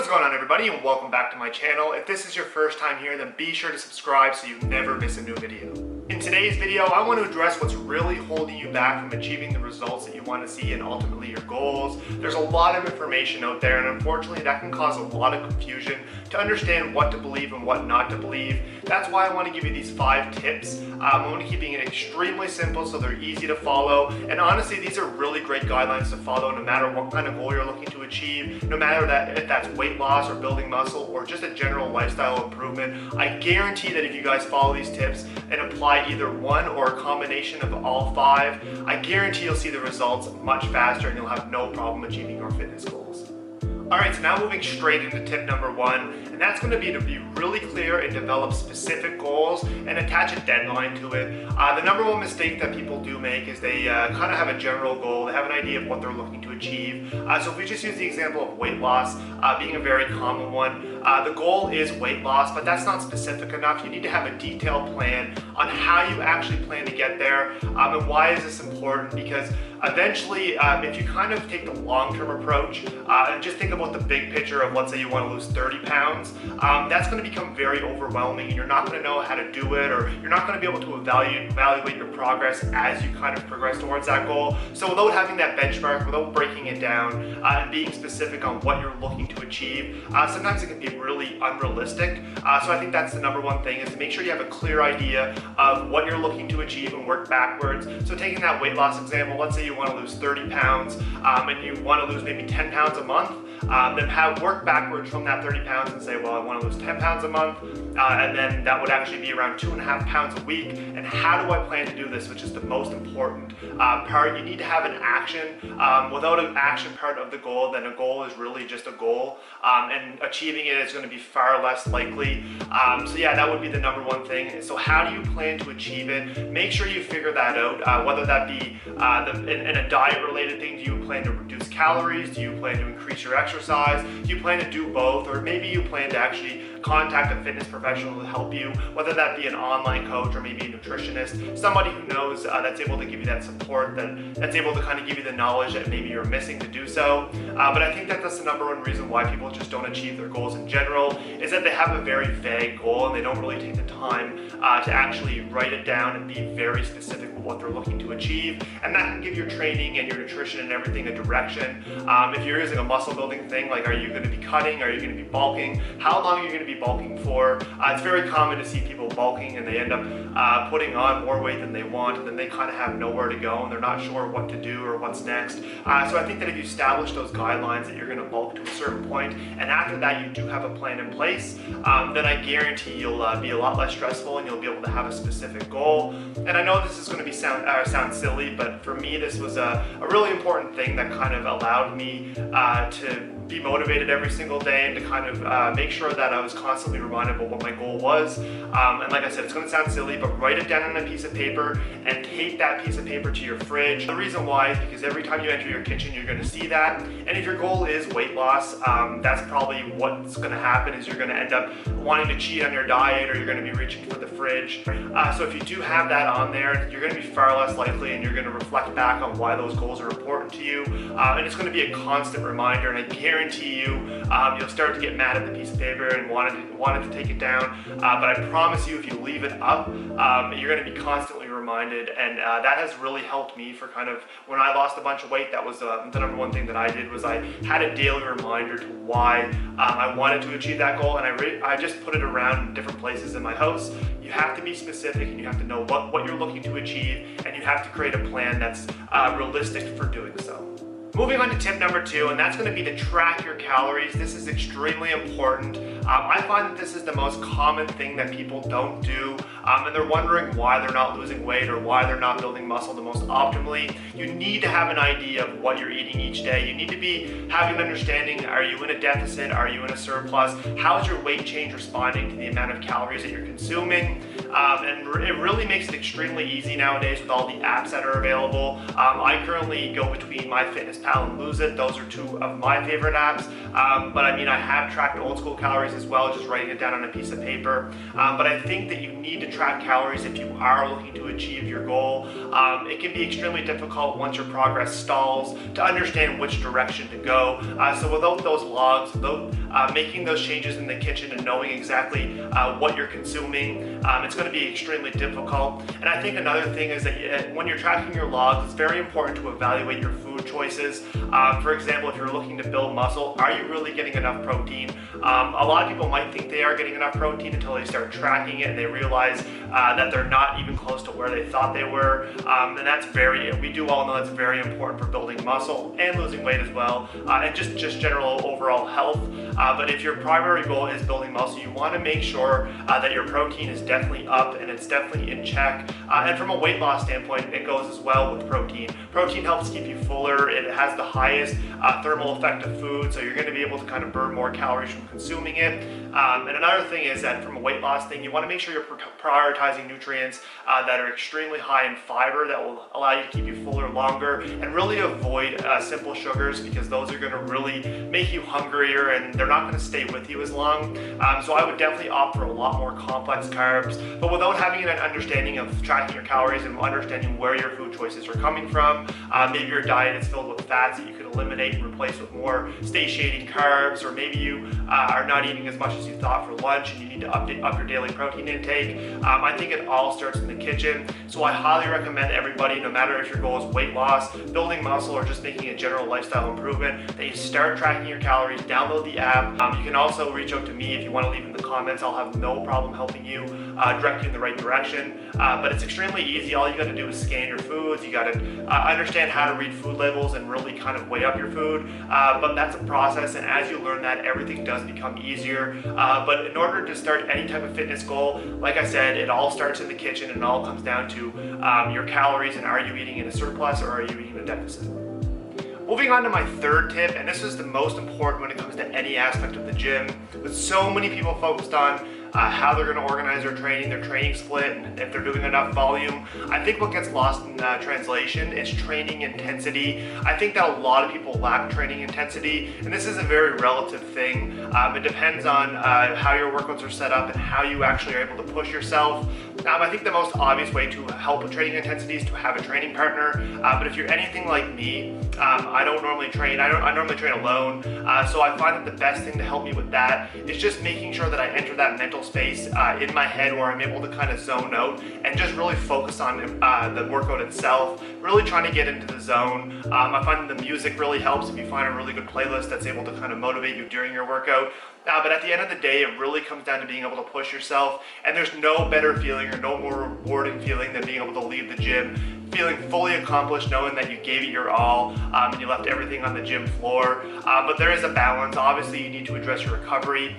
What is going on, everybody, and welcome back to my channel. If this is your first time here, then be sure to subscribe so you never miss a new video. In today's video, I want to address what's really holding you back from achieving the results that you want to see and ultimately your goals. There's a lot of information out there, and unfortunately that can cause a lot of confusion to understand what to believe and what not to believe. That's why I want to give you these 5 tips. I'm only keeping it extremely simple so they're easy to follow, and honestly these are really great guidelines to follow no matter what kind of goal you're looking to achieve, no matter if that's weight loss or building muscle or just a general lifestyle improvement. I guarantee that if you guys follow these tips and apply either one or a combination of all 5, I guarantee you'll see the results much faster and you'll have no problem achieving your fitness goals. Alright, so now moving straight into tip number 1, and that's going to be really clear and develop specific goals and attach a deadline to it. The number 1 mistake that people do make is they kind of have a general goal, they have an idea of what they're looking to achieve. So if we just use the example of weight loss being a very common one, the goal is weight loss, but that's not specific enough. You need to have a detailed plan on how you actually plan to get there. And why is this important? Because eventually, if you kind of take the long-term approach and just think about the big picture of, let's say you want to lose 30 pounds, that's going to become very overwhelming and you're not going to know how to do it, or you're not going to be able to evaluate your progress as you kind of progress towards that goal. So without having that benchmark, without breaking it down and being specific on what you're looking to achieve, sometimes it can be really unrealistic. So I think that's the number 1 thing, is to make sure you have a clear idea of what you're looking to achieve and work backwards. So taking that weight loss example, let's say you want to lose 30 pounds and you want to lose maybe 10 pounds a month, then work backwards from that 30 pounds and say, well, I want to lose 10 pounds a month, and then that would actually be around 2.5 pounds a week. And how do I plan to do this, which is the most important part? You need to have an action. Without an action part of the goal, then a goal is really just a goal, and achieving it is going to be far less likely. So yeah, that would be the number 1 thing. So how do you plan to achieve it? Make sure you figure that out, whether that be in a diet related thing. Do you plan to reduce calories? Do you plan to increase your exercise? Do you plan to do both? Or maybe you plan to actually contact a fitness professional to help you, whether that be an online coach or maybe a nutritionist, somebody who knows that's able to give you that support, that's able to kind of give you the knowledge that maybe you're missing to do so. But I think that that's the number 1 reason why people just don't achieve their goals in general, is that they have a very vague goal and they don't really take the time to actually write it down and be very specific with what they're looking to achieve. And that can give your training and your nutrition and everything a direction. If you're using a muscle building thing, like, are you going to be cutting? Are you going to be bulking? How long are you going to be bulking for? It's very common to see people bulking and they end up putting on more weight than they want, and then they kind of have nowhere to go and they're not sure what to do or what's next. So I think that if you establish those guidelines that you're going to bulk to a certain point, and after that you do have a plan in place, then I guarantee you'll be a lot less stressful and you'll be able to have a specific goal. And I know this is going to sound silly, but for me this was a really important thing that kind of allowed me to be motivated every single day and to kind of make sure that I was constantly reminded of what my goal was. And like I said, it's going to sound silly, but write it down on a piece of paper and tape that piece of paper to your fridge. The reason why is because every time you enter your kitchen, you're going to see that. And if your goal is weight loss, that's probably what's going to happen, is you're going to end up wanting to cheat on your diet, or you're going to be reaching for the fridge. So if you do have that on there, you're going to be far less likely and you're going to reflect back on why those goals are important to you. And it's going to be a constant reminder, and I guarantee you'll start to get mad at the piece of paper and wanted to take it down. But I promise you, if you leave it up, you're going to be constantly reminded, and that has really helped me for kind of when I lost a bunch of weight. That was the number 1 thing that I did, was I had a daily reminder to why I wanted to achieve that goal, and I just put it around different places in my house. You have to be specific and you have to know what you're looking to achieve, and you have to create a plan that's realistic for doing so. Moving on to tip number 2, and that's going to be to track your calories. This is extremely important. I find that this is the most common thing that people don't do, and they're wondering why they're not losing weight or why they're not building muscle the most optimally. You need to have an idea of what you're eating each day. You need to be having an understanding, are you in a deficit? Are you in a surplus? How is your weight change responding to the amount of calories that you're consuming? And it really makes it extremely easy nowadays with all the apps that are available. I currently go between MyFitnessPal MyFitnessPal and Lose It. Those are two of my favorite apps. But I mean, I have tracked old school calories as well, just writing it down on a piece of paper. But I think that you need to track calories if you are looking to achieve your goal. It can be extremely difficult once your progress stalls to understand which direction to go. So without those logs, without making those changes in the kitchen and knowing exactly what you're consuming, it's going to be extremely difficult. And I think another thing is that when you're tracking your logs, it's very important to evaluate your food choices. For example, if you're looking to build muscle, are you really getting enough protein? A lot of people might think they are getting enough protein until they start tracking it and they realize that they're not even close to where they thought they were. And that's we do all know that's very important for building muscle and losing weight as well, and just general overall health. But if your primary goal is building muscle, you want to make sure that your protein is definitely up and it's definitely in check. And from a weight loss standpoint, it goes as well with protein. Protein helps keep you fuller. It has the highest thermal effect of food, so you're going to be able to kind of burn more calories from consuming it. And another thing is that from a weight loss thing, you want to make sure you're prioritizing nutrients that are extremely high in fiber that will allow you to keep you fuller longer, and really avoid simple sugars, because those are going to really make you hungrier and they're not going to stay with you as long. So I would definitely opt for a lot more complex carbs, but without having an understanding of tracking your calories and understanding where your food choices are coming from. Maybe your diet is filled with fats that you could eliminate and replace with more satiating carbs, or maybe you are not eating as much as you thought for lunch and you need to up your daily protein intake. I think it all starts in the kitchen, so I highly recommend everybody, no matter if your goal is weight loss, building muscle, or just making a general lifestyle improvement, that you start tracking your calories. Download the app. You can also reach out to me if you want to leave in the comments. I'll have no problem helping you, direct you in the right direction. But it's extremely easy. All you got to do is scan your foods. You got to understand how to read food labels and really kind of weigh up your food. But that's a process, and as you learn that, everything does become easier. But in order to start any type of fitness goal, like I said, it all starts in the kitchen, and it all comes down to your calories, and are you eating in a surplus or are you eating in a deficit? Moving on to my third tip, and this is the most important when it comes to any aspect of the gym, with so many people focused on how they're going to organize their training split, and if they're doing enough volume. I think what gets lost in translation is training intensity. I think that a lot of people lack training intensity, and this is a very relative thing. It depends on how your workouts are set up and how you actually are able to push yourself. I think the most obvious way to help with training intensity is to have a training partner. But if you're anything like me, I don't normally train. I normally train alone. So I find that the best thing to help me with that is just making sure that I enter that mental space in my head where I'm able to kind of zone out and just really focus on the workout itself, really trying to get into the zone. I find that the music really helps if you find a really good playlist that's able to kind of motivate you during your workout. But at the end of the day, it really comes down to being able to push yourself, and there's no better feeling or no more rewarding feeling than being able to leave the gym feeling fully accomplished, knowing that you gave it your all, and you left everything on the gym floor. But there is a balance. Obviously, you need to address your recovery.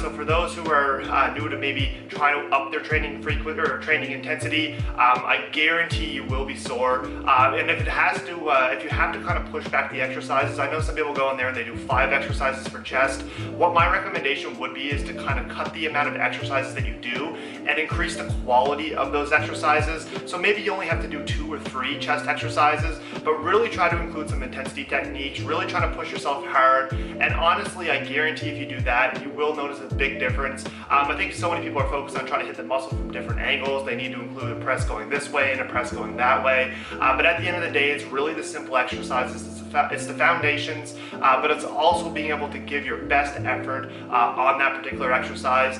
So for those who are new to maybe trying to up their training training intensity, I guarantee you will be sore. And if you have to kind of push back the exercises, I know some people go in there and they do 5 exercises for chest. What my recommendation would be is to kind of cut the amount of exercises that you do and increase the quality of those exercises. So maybe you only have to do 2 or 3 chest exercises, but really try to include some intensity techniques, really trying to push yourself hard. And honestly, I guarantee if you do that, you will notice a big difference. I think so many people are focused on trying to hit the muscle from different angles. They need to include a press going this way and a press going that way. But at the end of the day, it's really the simple exercises. It's the foundations, but it's also being able to give your best effort on that particular exercise.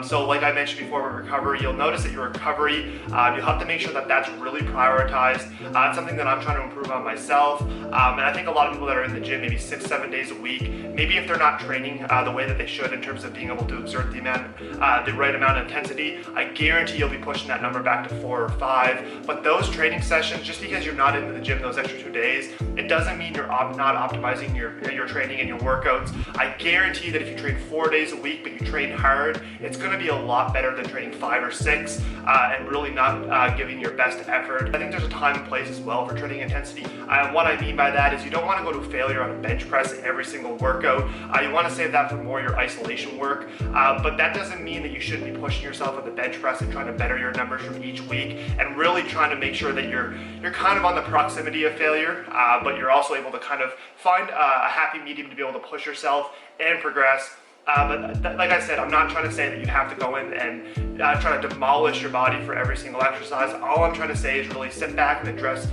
So like I mentioned before with recovery, you'll notice that your recovery, you'll have to make sure that that's really prioritized. It's something that I'm trying to improve on myself. And I think a lot of people that are in the gym maybe 6-7 days a week, maybe if they're not training the way that they should in terms of being able to exert the right amount of intensity, I guarantee you'll be pushing that number back to 4 or 5. But those training sessions, just because you're not into the gym those extra 2 days, it doesn't mean you're not optimizing your training and your workouts. I guarantee that if you train 4 days a week but you train hard, it's going to be a lot better than training 5 or 6 and really not giving your best effort. I think there's a time and place as well for training intensity. What I mean by that is you don't want to go to failure on a bench press every single workout. You want to save that for more your isolation work, but that doesn't mean that you shouldn't be pushing yourself at the bench press and trying to better your numbers from each week, and really trying to make sure that you're kind of on the proximity of failure, but you're also able able to kind of find a happy medium to be able to push yourself and progress. But like I said, I'm not trying to say that you have to go in and try to demolish your body for every single exercise. All I'm trying to say is really sit back and address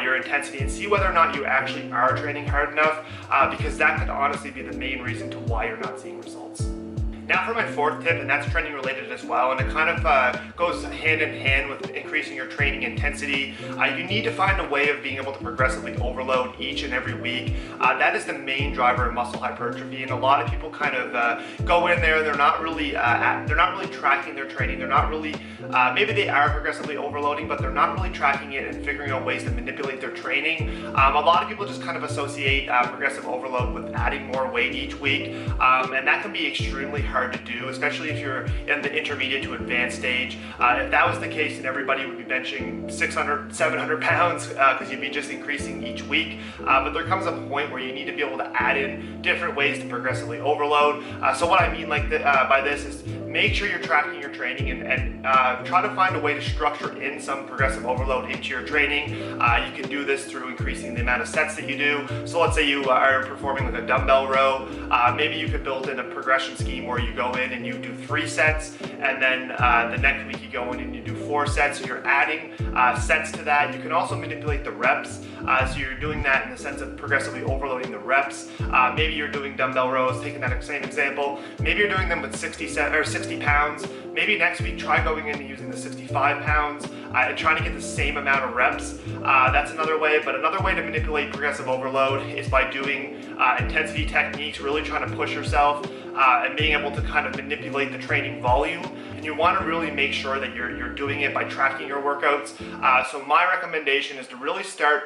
your intensity and see whether or not you actually are training hard enough, because that could honestly be the main reason to why you're not seeing results. Now for my fourth tip, and that's training related as well, and it kind of goes hand in hand with increasing your training intensity. You need to find a way of being able to progressively overload each and every week. That is the main driver of muscle hypertrophy, and a lot of people kind of go in there, they're not really tracking their training. They're not really, maybe they are progressively overloading, but they're not really tracking it and figuring out ways to manipulate their training. A lot of people just kind of associate progressive overload with adding more weight each week, and that can be extremely hard to do, especially if you're in the intermediate to advanced stage. If that was the case, then everybody would be benching 600, 700 pounds because you'd be just increasing each week. But there comes a point where you need to be able to add in different ways to progressively overload. So what I mean by this is make sure you're tracking your training and try to find a way to structure in some progressive overload into your training. You can do this through increasing the amount of sets that you do. So let's say you are performing like a dumbbell row. Maybe you could build in a progression scheme where you go in and you do 3 sets, and then the next week you go in and you do 4 sets. So you're adding sets to that. You can also manipulate the reps. So you're doing that in the sense of progressively overloading the reps. Maybe you're doing dumbbell rows, taking that same example. Maybe you're doing them with 60 pounds. Maybe next week try going in and using the 65 pounds and trying to get the same amount of reps. That's another way, but another way to manipulate progressive overload is by doing intensity techniques, really trying to push yourself and being able to kind of manipulate the training volume. And you want to really make sure that you're doing it by tracking your workouts. So my recommendation is to really start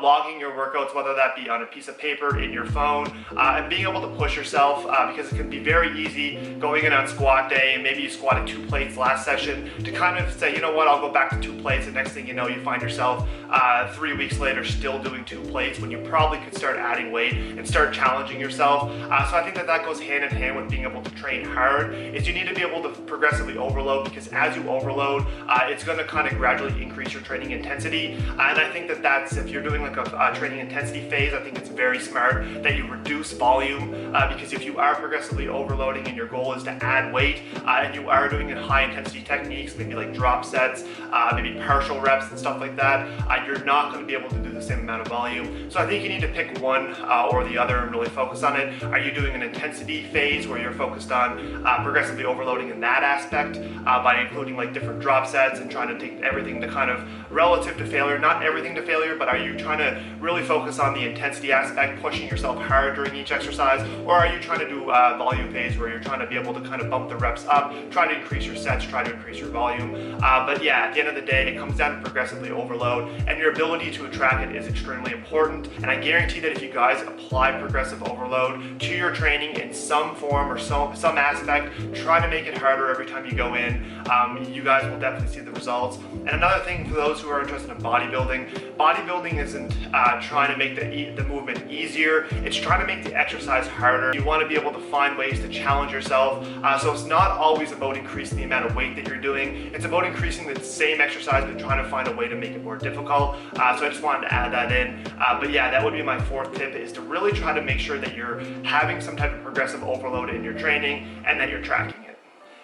logging your workouts, whether that be on a piece of paper, in your phone, and being able to push yourself, because it can be very easy going in on squat day and maybe you squatted 2 plates last session to kind of say, you know what, I'll go back to 2 plates, and next thing you know, you find yourself 3 weeks later still doing 2 plates when you probably could start adding weight and start challenging yourself. So I think that goes hand in hand with being able to train hard, is you need to be able to progressively overload, because as you overload, it's going to kind of gradually increase your training intensity. And I think that's, if you're doing like a training intensity phase, I think it's very smart that you reduce volume, because if you are progressively overloading and your goal is to add weight, and you are doing it high intensity techniques, maybe like drop sets, maybe partial reps and stuff like that, you're not going to be able to do the same amount of volume. So I think you need to pick one or the other and really focus on it. Are you doing an intensity phase where you're focused on progressively overloading in that aspect by including like different drop sets and trying to take everything to kind of relative to failure, not everything to failure, but are you trying to really focus on the intensity aspect, pushing yourself hard during each exercise, or are you trying to do a volume phase where you're trying to be able to kind of bump the reps up, try to increase your sets, try to increase your volume? But yeah, at the end of the day, it comes down to progressively overload, and your ability to track it is extremely important. And I guarantee that if you guys apply progressive overload to your training in some form or some aspect, try to make it harder every time you go in, you guys will definitely see the results. And another thing for those who are interested in bodybuilding isn't trying to make the movement easier, it's trying to make the exercise harder. You want to be able to find ways to challenge yourself. So it's not always about increasing the amount of weight that you're doing, it's about increasing the same exercise but trying to find a way to make it more difficult. So I just wanted to add that in. But yeah, that would be my fourth tip, is to really try to make sure that you're having some type of progressive overload in your training and that you're tracking it.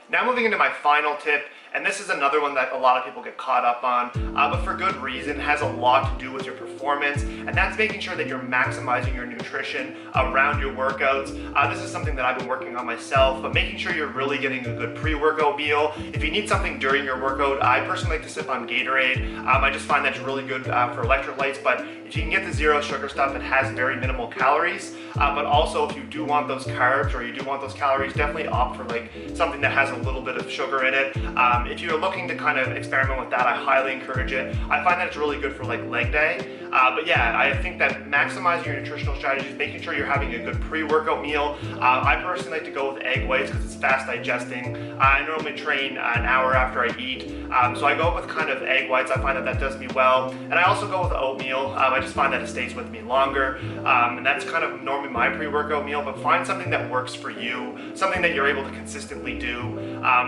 Now moving into my final tip, and this is another one that a lot of people get caught up on, but for good reason. It has a lot to do with your performance, and that's making sure that you're maximizing your nutrition around your workouts. This is something that I've been working on myself, but making sure you're really getting a good pre-workout meal. If you need something during your workout, I personally like to sip on Gatorade. I just find that's really good for electrolytes, but if you can get the zero sugar stuff, it has very minimal calories. But also, if you do want those carbs or you do want those calories, definitely opt for like something that has a little bit of sugar in it. If you're looking to kind of experiment with that, I highly encourage it. I find that it's really good for like leg day. But yeah, I think that maximizing your nutritional strategies, making sure you're having a good pre-workout meal. I personally like to go with egg whites because it's fast digesting. I normally train an hour after I eat, so I go with kind of egg whites. I find that does me well. And I also go with oatmeal. I just find that it stays with me longer. And that's kind of normally normally my pre-workout meal, but find something that works for you, something that you're able to consistently do.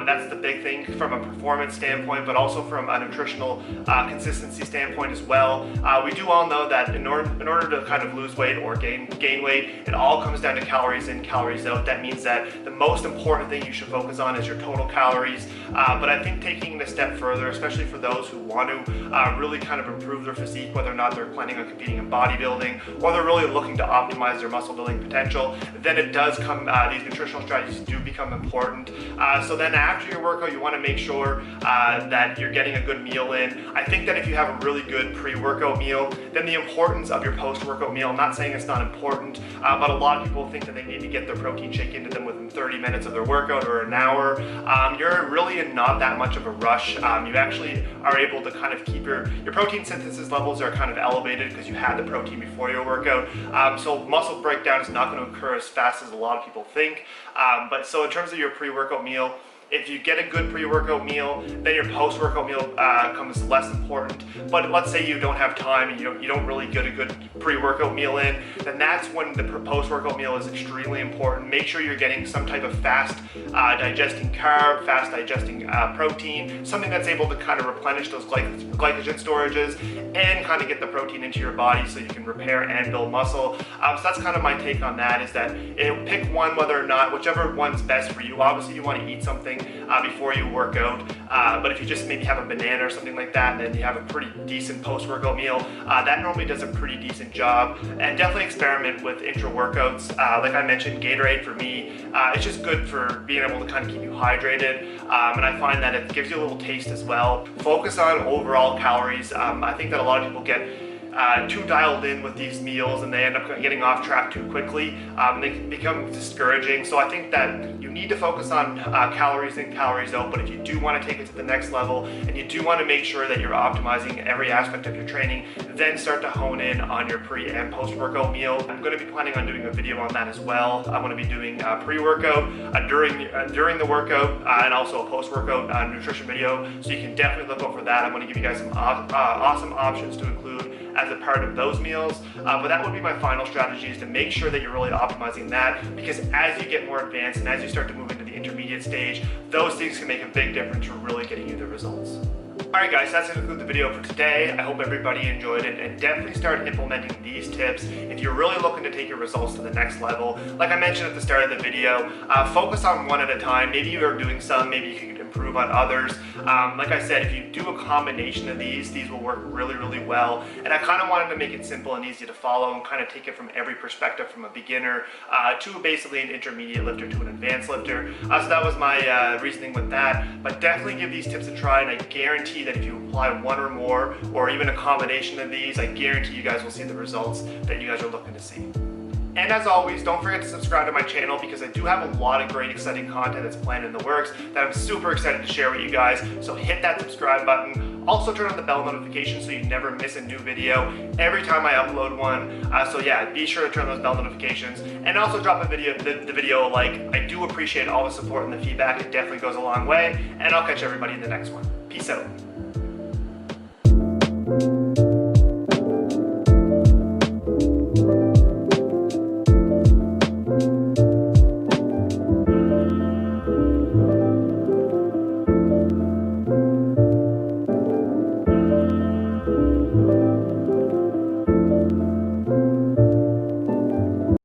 That's the big thing from a performance standpoint, but also from a nutritional consistency standpoint as well. We do all know that in order to kind of lose weight or gain weight, it all comes down to calories in, calories out. That means that the most important thing you should focus on is your total calories. But I think taking it a step further, especially for those who want to really kind of improve their physique, whether or not they're planning on competing in bodybuilding or they're really looking to optimize their muscle building potential, then it does come, these nutritional strategies do become important. So then after your workout, you want to make sure that you're getting a good meal in. I think that if you have a really good pre-workout meal, then the importance of your post-workout meal, I'm not saying it's not important, but a lot of people think that they need to get their protein shake into them within 30 minutes of their workout or an hour. You're really in not that much of a rush. You actually are able to kind of keep your protein synthesis levels are kind of elevated because you had the protein before your workout. So muscle breakdown is not going to occur as fast as a lot of people think. But so in terms of your pre-workout meal, if you get a good pre-workout meal, then your post-workout meal becomes less important. But let's say you don't have time and you don't really get a good pre-workout meal in, then that's when the post-workout meal is extremely important. Make sure you're getting some type of fast digesting carb, fast digesting protein, something that's able to kind of replenish those glycogen storages and kind of get the protein into your body so you can repair and build muscle. So that's kind of my take on that, is that pick one, whether or not, whichever one's best for you. Obviously you want to eat something before you work out, but if you just maybe have a banana or something like that, then you have a pretty decent post-workout meal. That normally does a pretty decent job. And definitely experiment with intra-workouts. Like I mentioned, Gatorade for me, it's just good for being able to kind of keep you hydrated, and I find that it gives you a little taste as well. Focus on overall calories. I think that a lot of people get too dialed in with these meals and they end up getting off track too quickly. They can become discouraging. So I think that you need to focus on calories in, calories out, but if you do want to take it to the next level and you do want to make sure that you're optimizing every aspect of your training, then start to hone in on your pre and post-workout meal. I'm going to be planning on doing a video on that as well. I'm going to be doing pre-workout, during the workout, and also a post-workout nutrition video, so you can definitely look out for that. I'm going to give you guys some awesome options to include as a part of those meals, but that would be my final strategy, is to make sure that you're really optimizing that, because as you get more advanced and as you start to move into the intermediate stage, those things can make a big difference for really getting you the results. Alright guys, that's going to conclude the video for today. I hope everybody enjoyed it, and definitely start implementing these tips if you're really looking to take your results to the next level. Like I mentioned at the start of the video, focus on one at a time. Maybe you are doing some, maybe you can improve on others. Like I said, if you do a combination of these will work really, really well. And I kind of wanted to make it simple and easy to follow and kind of take it from every perspective, from a beginner to basically an intermediate lifter to an advanced lifter. So that was my reasoning with that. But definitely give these tips a try, and I guarantee that if you apply one or more, or even a combination of these, I guarantee you guys will see the results that you guys are looking to see. And as always, don't forget to subscribe to my channel, because I do have a lot of great exciting content that's planned in the works that I'm super excited to share with you guys. So hit that subscribe button. Also turn on the bell notification so you never miss a new video every time I upload one. So yeah, be sure to turn those bell notifications, and also drop the video a like. I do appreciate all the support and the feedback. It definitely goes a long way, and I'll catch everybody in the next one. Peace out.